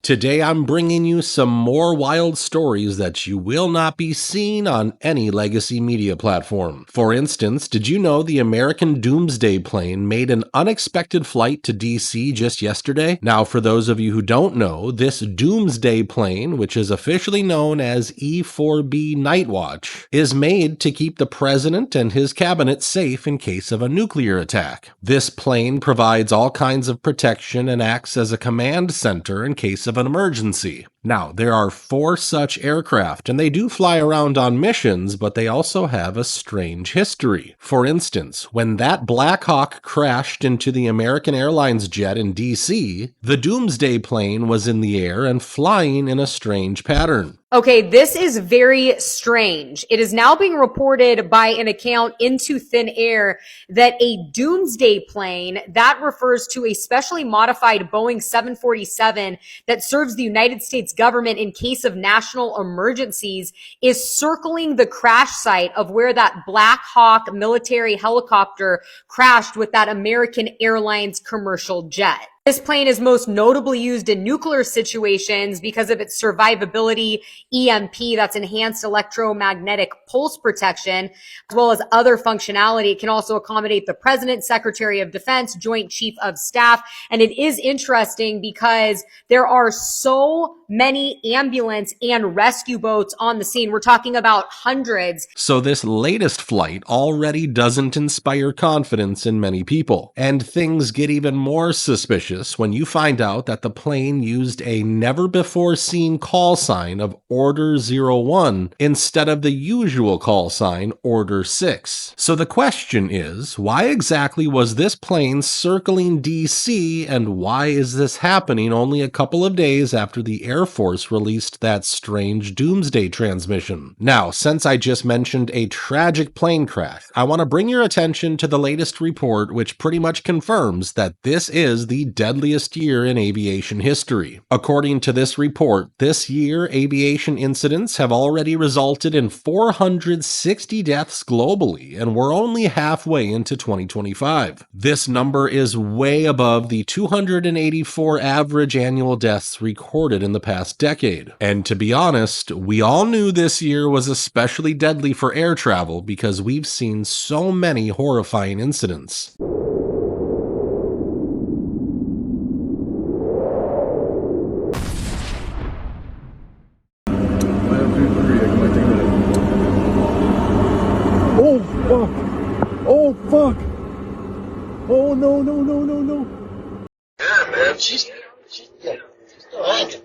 Today I'm bringing you some more wild stories that you will not be seeing on any legacy media platform. For instance, did you know the American Doomsday plane made an unexpected flight to DC just yesterday? Now, for those of you who don't know, this Doomsday plane, which is officially known as E-4B Nightwatch, is made to keep the president and his cabinet safe in case of a nuclear attack. This plane provides all kinds of protection and acts as a command center in case of an emergency. Now, there are 4 such aircraft, and they do fly around on missions, but they also have a strange history. For instance, when that Black Hawk crashed into the American Airlines jet in DC, the Doomsday plane was in the air and flying in a strange pattern. Okay, this is very strange. It is now being reported by an account Into Thin Air that a Doomsday plane, that refers to a specially modified Boeing 747 that serves the United States government in case of national emergencies, is circling the crash site of where that Black Hawk military helicopter crashed with that American Airlines commercial jet. This plane is most notably used in nuclear situations because of its survivability, EMP, that's enhanced electromagnetic pulse protection, as well as other functionality. It can also accommodate the President, Secretary of Defense, Joint Chief of Staff. And it is interesting because there are so many ambulance and rescue boats on the scene. We're talking about hundreds. So this latest flight already doesn't inspire confidence in many people. And things get even more suspicious when you find out that the plane used a never-before-seen call sign of Order 01 instead of the usual call sign Order 6. So the question is, why exactly was this plane circling DC, and why is this happening only a couple of days after the Air Force released that strange Doomsday transmission? Now, since I just mentioned a tragic plane crash, I want to bring your attention to the latest report, which pretty much confirms that this is the deadliest year in aviation history. According to this report, this year aviation incidents have already resulted in 460 deaths globally, and we're only halfway into 2025. This number is way above the 284 average annual deaths recorded in the past decade. And to be honest, we all knew this year was especially deadly for air travel because we've seen so many horrifying incidents. Oh fuck! Oh fuck! Oh no no no no no! Yeah, man, she's still hanging.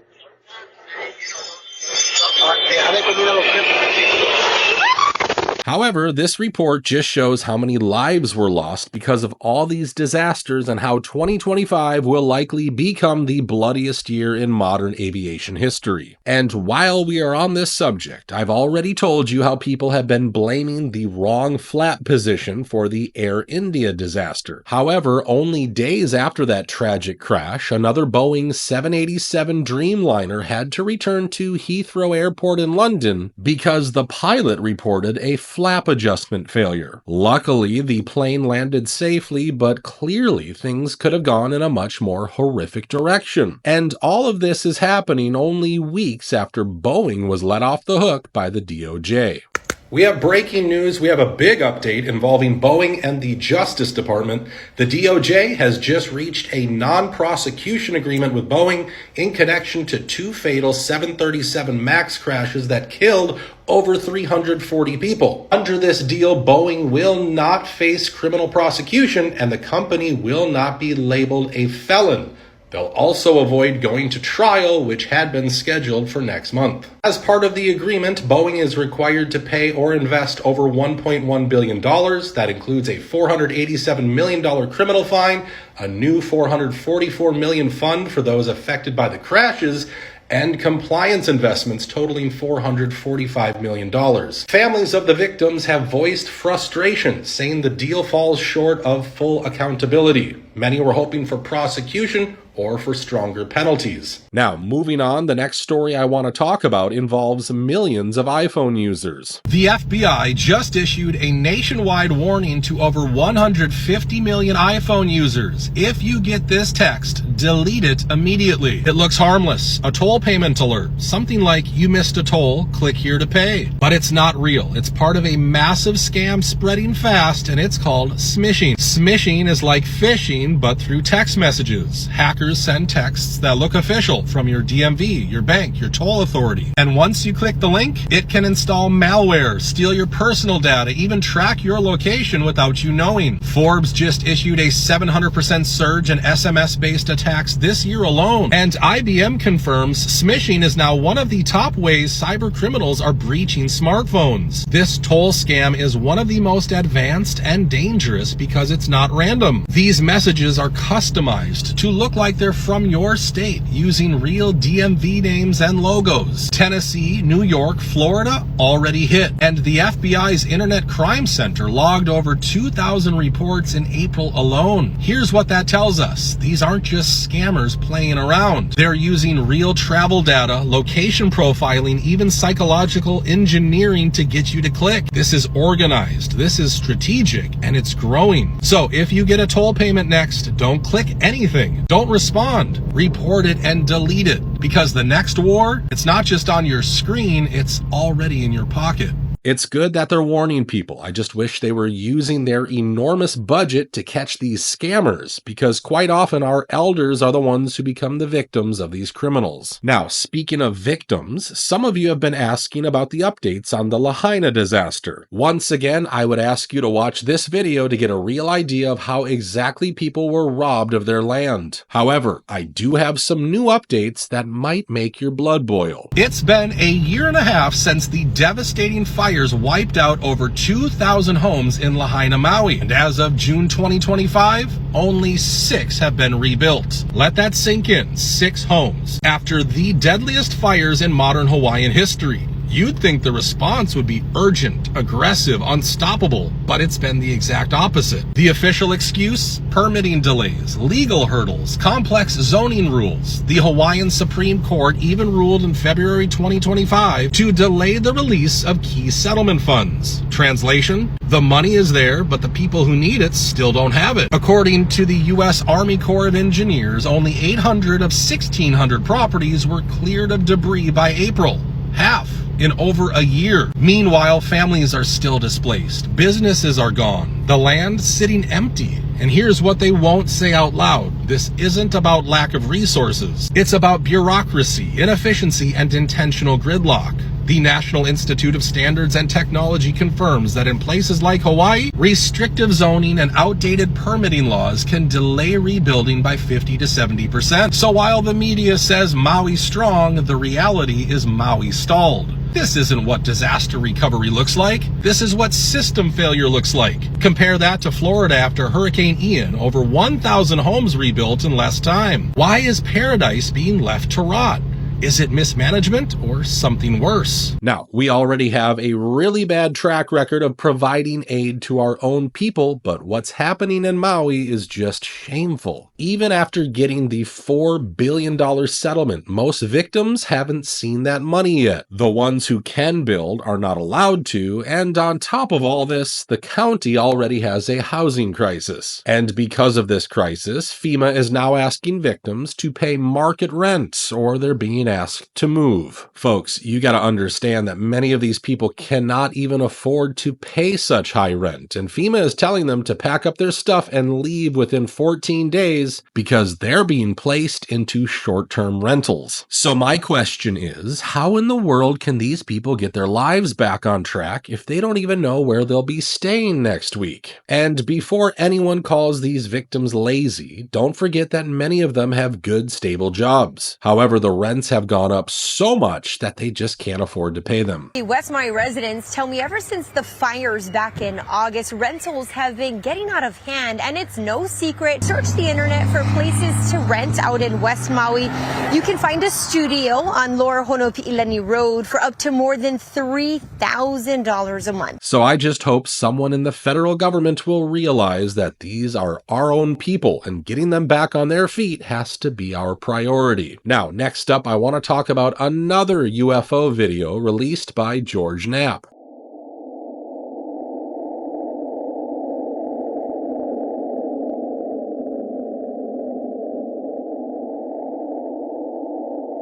However, this report just shows how many lives were lost because of all these disasters and how 2025 will likely become the bloodiest year in modern aviation history. And while we are on this subject, I've already told you how people have been blaming the wrong flap position for the Air India disaster. However, only days after that tragic crash, another Boeing 787 Dreamliner had to return to Heathrow Airport in London because the pilot reported a flap adjustment failure. Luckily, the plane landed safely, but clearly things could have gone in a much more horrific direction. And all of this is happening only weeks after Boeing was let off the hook by the DOJ. We have breaking news. We have a big update involving Boeing and the Justice Department. The DOJ has just reached a non-prosecution agreement with Boeing in connection to 2 fatal 737 MAX crashes that killed over 340 people. Under this deal, Boeing will not face criminal prosecution and the company will not be labeled a felon. They'll also avoid going to trial, which had been scheduled for next month. As part of the agreement, Boeing is required to pay or invest over $1.1 billion. That includes a $487 million criminal fine, a new $444 million fund for those affected by the crashes, and compliance investments totaling $445 million. Families of the victims have voiced frustration, saying the deal falls short of full accountability. Many were hoping for prosecution or for stronger penalties. Now, moving on, the next story I want to talk about involves millions of iPhone users. The FBI just issued a nationwide warning to over 150 million iPhone users. If you get this text, delete it immediately. It looks harmless. A toll payment alert. Something like, you missed a toll, click here to pay. But it's not real. It's part of a massive scam spreading fast, and it's called smishing. Smishing is like phishing, but through text messages. Hackers send texts that look official from your DMV, your bank, your toll authority. And once you click the link, it can install malware, steal your personal data, even track your location without you knowing. Forbes just issued a 700% surge in SMS-based attacks this year alone. And IBM confirms smishing is now one of the top ways cyber criminals are breaching smartphones. This toll scam is one of the most advanced and dangerous because it's not random. These messages are customized to look like they're from your state using real DMV names and logos. Tennessee, New York, Florida already hit. And the FBI's Internet Crime Center logged over 2,000 reports in April alone. Here's what that tells us. These aren't just scammers playing around. They're using real travel data, location profiling, even psychological engineering to get you to click. This is organized. This is strategic, and it's growing. So if you get a toll payment next, don't click anything. Don't respond. Report it and delete it. Because the next war, it's not just on your screen, it's already in your pocket. It's good that they're warning people. I just wish they were using their enormous budget to catch these scammers, because quite often our elders are the ones who become the victims of these criminals. Now, speaking of victims, some of you have been asking about the updates on the Lahaina disaster. Once again, I would ask you to watch this video to get a real idea of how exactly people were robbed of their land. However, I do have some new updates that might make your blood boil. It's been a year and a half since the devastating fire wiped out over 2,000 homes in Lahaina, Maui. And as of June 2025, only 6 have been rebuilt. Let that sink in. 6 homes. After the deadliest fires in modern Hawaiian history. You'd think the response would be urgent, aggressive, unstoppable, but it's been the exact opposite. The official excuse? Permitting delays, legal hurdles, complex zoning rules. The Hawaiian Supreme Court even ruled in February 2025 to delay the release of key settlement funds. Translation? The money is there, but the people who need it still don't have it. According to the U.S. Army Corps of Engineers, only 800 of 1,600 properties were cleared of debris by April. Half. In over a year. Meanwhile, families are still displaced. Businesses are gone. The land sitting empty. And here's what they won't say out loud. This isn't about lack of resources. It's about bureaucracy, inefficiency, and intentional gridlock. The National Institute of Standards and Technology confirms that in places like Hawaii, restrictive zoning and outdated permitting laws can delay rebuilding by 50 to 70%. So while the media says Maui strong, the reality is Maui stalled. This isn't what disaster recovery looks like. This is what system failure looks like. Compare that to Florida after Hurricane Ian, over 1,000 homes rebuilt in less time. Why is paradise being left to rot? Is it mismanagement or something worse? Now, we already have a really bad track record of providing aid to our own people, but what's happening in Maui is just shameful. Even after getting the $4 billion settlement, most victims haven't seen that money yet. The ones who can build are not allowed to, and on top of all this, the county already has a housing crisis. And because of this crisis, FEMA is now asking victims to pay market rent, or they're being asked to move. Folks, you gotta understand that many of these people cannot even afford to pay such high rent, and FEMA is telling them to pack up their stuff and leave within 14 days because they're being placed into short-term rentals. So my question is, how in the world can these people get their lives back on track if they don't even know where they'll be staying next week? And before anyone calls these victims lazy, don't forget that many of them have good, stable jobs. However, the rents have gone up so much that they just can't afford to pay them. West Maui residents tell me ever since the fires back in August, rentals have been getting out of hand, and it's no secret. Search the internet for places to rent out in West Maui. You can find a studio on Lower Honopi'ilani Road for up to more than $3,000 a month. So I just hope someone in the federal government will realize that these are our own people, and getting them back on their feet has to be our priority. Now, next up, I want to talk about another UFO video released by George Knapp.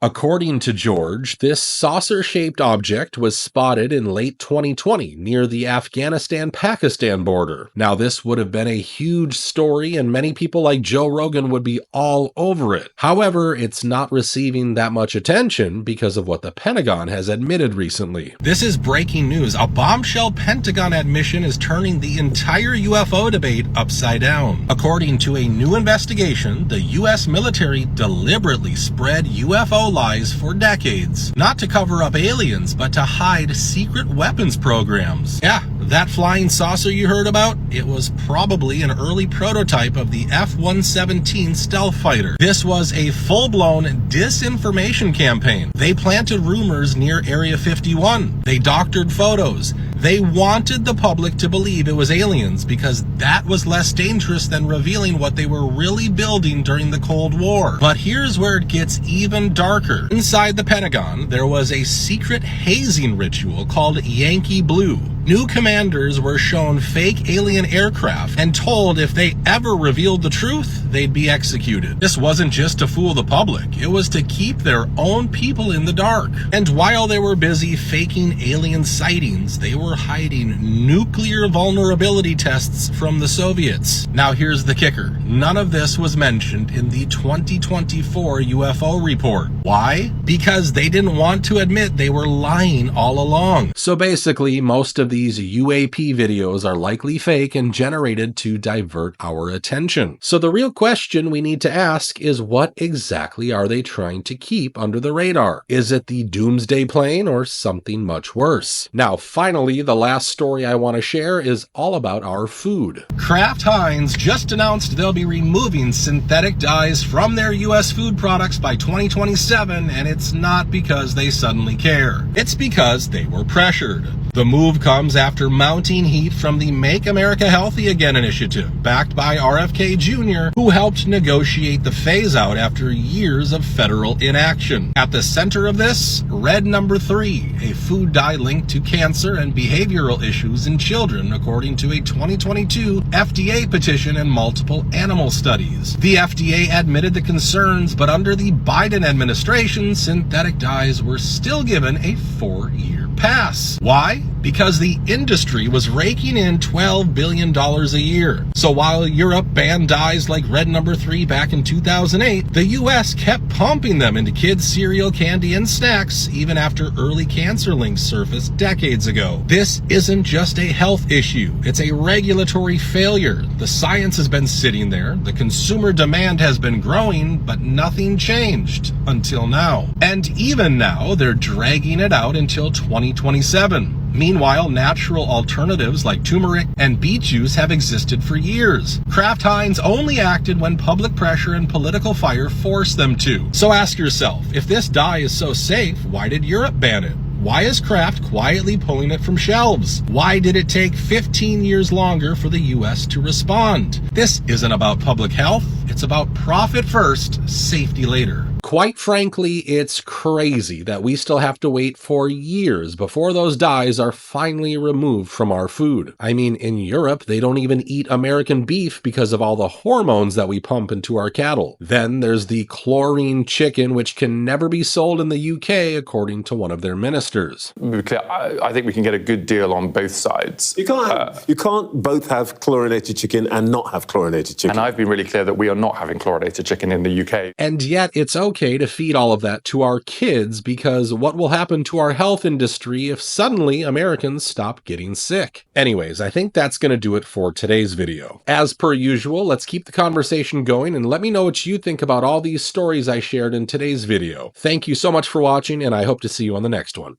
According to George, this saucer-shaped object was spotted in late 2020 near the Afghanistan-Pakistan border. Now, this would have been a huge story, and many people like Joe Rogan would be all over it. However, it's not receiving that much attention because of what the Pentagon has admitted recently. This is breaking news. A bombshell Pentagon admission is turning the entire UFO debate upside down. According to a new investigation, the U.S. military deliberately spread UFO lies for decades, not to cover up aliens, but to hide secret weapons programs. Yeah, that flying saucer you heard about, it was probably an early prototype of the F-117 stealth fighter. This was a full-blown disinformation campaign. They planted rumors near Area 51. They doctored photos. They wanted the public to believe it was aliens because that was less dangerous than revealing what they were really building during the Cold War. But here's where it gets even darker. Inside the Pentagon, there was a secret hazing ritual called Yankee Blue. New commanders were shown fake alien aircraft and told if they ever revealed the truth, they'd be executed. This wasn't just to fool the public, it was to keep their own people in the dark. And while they were busy faking alien sightings, they were hiding nuclear vulnerability tests from the Soviets. Now here's the kicker. None of this was mentioned in the 2024 UFO report. Why? Because they didn't want to admit they were lying all along. So basically, most of these UAP videos are likely fake and generated to divert our attention. So the real question we need to ask is, what exactly are they trying to keep under the radar? Is it the Doomsday plane or something much worse? Now, finally, the last story I want to share is all about our food. Kraft Heinz just announced they'll be removing synthetic dyes from their US food products by 2027, and it's not because they suddenly care. It's because they were pressured. The move comes after mounting heat from the Make America Healthy Again initiative, backed by RFK Jr., who helped negotiate the phase-out after years of federal inaction. At the center of this, Red No. 3, a food dye linked to cancer and behavioral issues in children, according to a 2022 FDA petition and multiple animal studies. The FDA admitted the concerns, but under the Biden administration, synthetic dyes were still given a 4-year pass. Why? Because the industry was raking in $12 billion a year. So while Europe banned dyes like Red No. 3 back in 2008, the US kept pumping them into kids' cereal, candy, and snacks even after early cancer links surfaced decades ago. This isn't just a health issue, it's a regulatory failure. The science has been sitting there, the consumer demand has been growing, but nothing changed until now. And even now, they're dragging it out until 2027. Meanwhile, natural alternatives like turmeric and beet juice have existed for years. Kraft Heinz only acted when public pressure and political fire forced them to. So ask yourself, if this dye is so safe, why did Europe ban it? Why is Kraft quietly pulling it from shelves? Why did it take 15 years longer for the US to respond? This isn't about public health, it's about profit first, safety later. Quite frankly, it's crazy that we still have to wait for years before those dyes are finally removed from our food. I mean, in Europe, they don't even eat American beef because of all the hormones that we pump into our cattle. Then there's the chlorine chicken, which can never be sold in the UK, according to one of their ministers. I think we can get a good deal on both sides. You can't both have chlorinated chicken and not have chlorinated chicken. And I've been really clear that we are not having chlorinated chicken in the UK. And yet it's okay okay to feed all of that to our kids, because what will happen to our health industry if suddenly Americans stop getting sick? Anyways, I think that's going to do it for today's video. As per usual, let's keep the conversation going and let me know what you think about all these stories I shared in today's video. Thank you so much for watching, and I hope to see you on the next one.